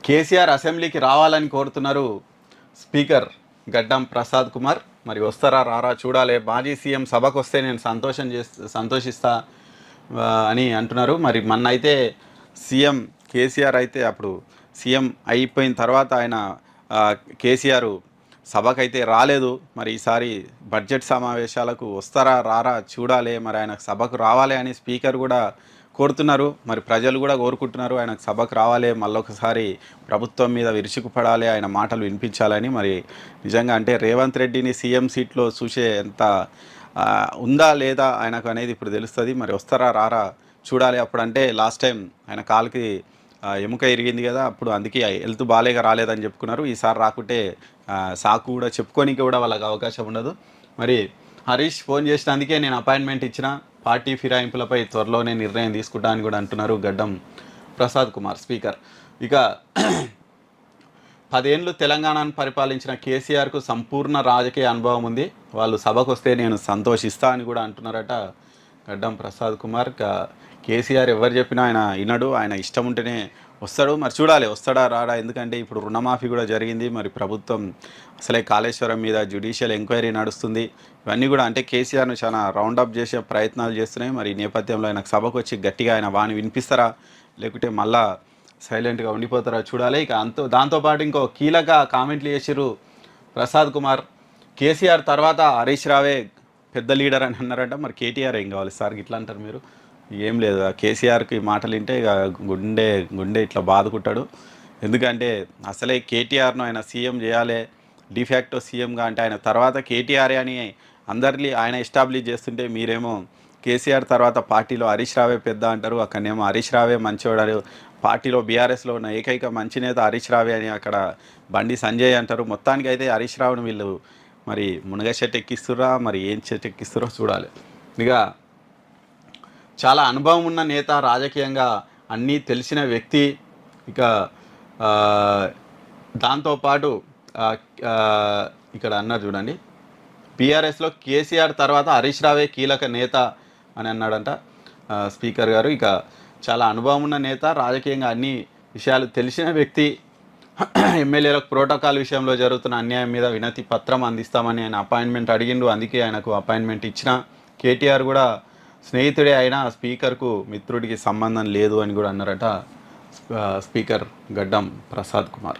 కేసీఆర్ అసెంబ్లీకి రావాలని కోరుతున్నారు స్పీకర్ గడ్డం ప్రసాద్ కుమార్. మరి వస్తారా రారా చూడాలి. మాజీ సీఎం సభకు వస్తే నేను సంతోషిస్తా అని అంటున్నారు. మరి మొన్న అయితే సీఎం కేసీఆర్ అయితే అప్పుడు సీఎం అయిపోయిన తర్వాత ఆయన కేసీఆర్ సభకైతే రాలేదు. మరి ఈసారి బడ్జెట్ సమావేశాలకు వస్తారా రారా చూడాలి. మరి ఆయన సభకు రావాలి అని స్పీకర్ కూడా కోరుతున్నారు. మరి ప్రజలు కూడా కోరుకుంటున్నారు ఆయనకు సభకు రావాలి, మళ్ళొకసారి ప్రభుత్వం మీద విరుచుకుపడాలి, ఆయన మాటలు వినిపించాలని. మరి నిజంగా అంటే రేవంత్ రెడ్డిని సీఎం సీట్లో చూసే ఎంత ఉందా లేదా ఆయనకు అనేది ఇప్పుడు తెలుస్తుంది. మరి వస్తారా రారా చూడాలి. అప్పుడు అంటే లాస్ట్ టైం ఆయన కాలుకి ఎముక ఇరిగింది కదా, అప్పుడు అందుకే హెల్త్ బాగాలేక రాలేదని చెప్పుకున్నారు. ఈసారి రాకుంటే సాకు కూడా చెప్పుకోనికి కూడా వాళ్ళకి అవకాశం ఉండదు. మరి హరీష్ ఫోన్ చేసినందుకే నేను అపాయింట్మెంట్ ఇచ్చిన, పార్టీ ఫిరాయింపులపై త్వరలోనే నిర్ణయం తీసుకుంటా అని కూడా అంటున్నారు గడ్డం ప్రసాద్ కుమార్ స్పీకర్. ఇక 10 ఏళ్ళు తెలంగాణను పరిపాలించిన కేసీఆర్కు సంపూర్ణ రాజకీయ అనుభవం ఉంది, వాళ్ళు సభకు వస్తే నేను సంతోషిస్తా అని కూడా అంటున్నారట గడ్డం ప్రసాద్ కుమార్. కేసీఆర్ ఎవరు చెప్పినా ఆయన వినడు, ఆయన ఇష్టం ఉంటేనే వస్తాడు. మరి చూడాలి వస్తాడా రాడా. ఎందుకంటే ఇప్పుడు రుణమాఫీ కూడా జరిగింది. మరి ప్రభుత్వం అసలే కాళేశ్వరం మీద జ్యుడిషియల్ ఎంక్వైరీ నడుస్తుంది. ఇవన్నీ కూడా అంటే కేసీఆర్ను చాలా రౌండప్ చేసే ప్రయత్నాలు చేస్తున్నాయి. మరి ఈ నేపథ్యంలో ఆయనకు సభకు వచ్చి గట్టిగా ఆయన వాణి వినిపిస్తారా, లేకుంటే మళ్ళా సైలెంట్గా ఉండిపోతారా చూడాలి. ఇక దాంతోపాటు ఇంకో కీలక కామెంట్లు చేసిర్రు ప్రసాద్ కుమార్. కేసీఆర్ తర్వాత హరీష్ రావే పెద్ద లీడర్ అని అన్నారంట. మరి కేటీఆర్ ఏం కావాలి సార్ ఇట్లా అంటారు మీరు? ఏం లేదు, కేసీఆర్కి మాటలు వింటే ఇక గుండె ఇట్లా బాదుకుంటాడు. ఎందుకంటే అసలే కేటీఆర్ను ఆయన సీఎం చేయాలి, డిఫాక్టో సీఎంగా అంటే ఆయన తర్వాత కేటీఆర్ అని అందరినీ ఆయన ఎస్టాబ్లిష్ చేస్తుంటే మీరేమో కేసీఆర్ తర్వాత పార్టీలో హరీష్ రావే పెద్ద అంటారు, అక్కడనేమో హరీష్ రావే మంచివాడు, పార్టీలో బీఆర్ఎస్లో ఉన్న ఏకైక మంచి నేత హరీష్ రావే అని అక్కడ బండి సంజయ్ అంటారు. మొత్తానికి అయితే హరీష్ రావుని వీళ్ళు మరి మునగ చెట్టు ఎక్కిస్తురా, మరి ఏం చెట్టు ఎక్కిస్తురో చూడాలి. ఇక చాలా అనుభవం ఉన్న నేత, రాజకీయంగా అన్నీ తెలిసిన వ్యక్తి. ఇక దాంతోపాటు ఇక్కడ అన్నారు చూడండి, బీఆర్ఎస్లో కేసీఆర్ తర్వాత హరీష్ రావే కీలక నేత అని అన్నాడంట స్పీకర్ గారు. ఇక చాలా అనుభవం ఉన్న నేత, రాజకీయంగా అన్ని విషయాలు తెలిసిన వ్యక్తి. ఎమ్మెల్యేలకు ప్రోటోకాల్ విషయంలో జరుగుతున్న అన్యాయం మీద వినతి పత్రం అందిస్తామని ఆయన అపాయింట్మెంట్ అడిగిండు, అందుకే ఆయనకు అపాయింట్మెంట్ ఇచ్చిన. కేటీఆర్ కూడా స్నేహితుడే అయినా స్పీకర్కు మిత్రుడికి సంబంధం లేదు అని కూడా అన్నారట స్పీకర్ గడ్డం ప్రసాద్ కుమార్.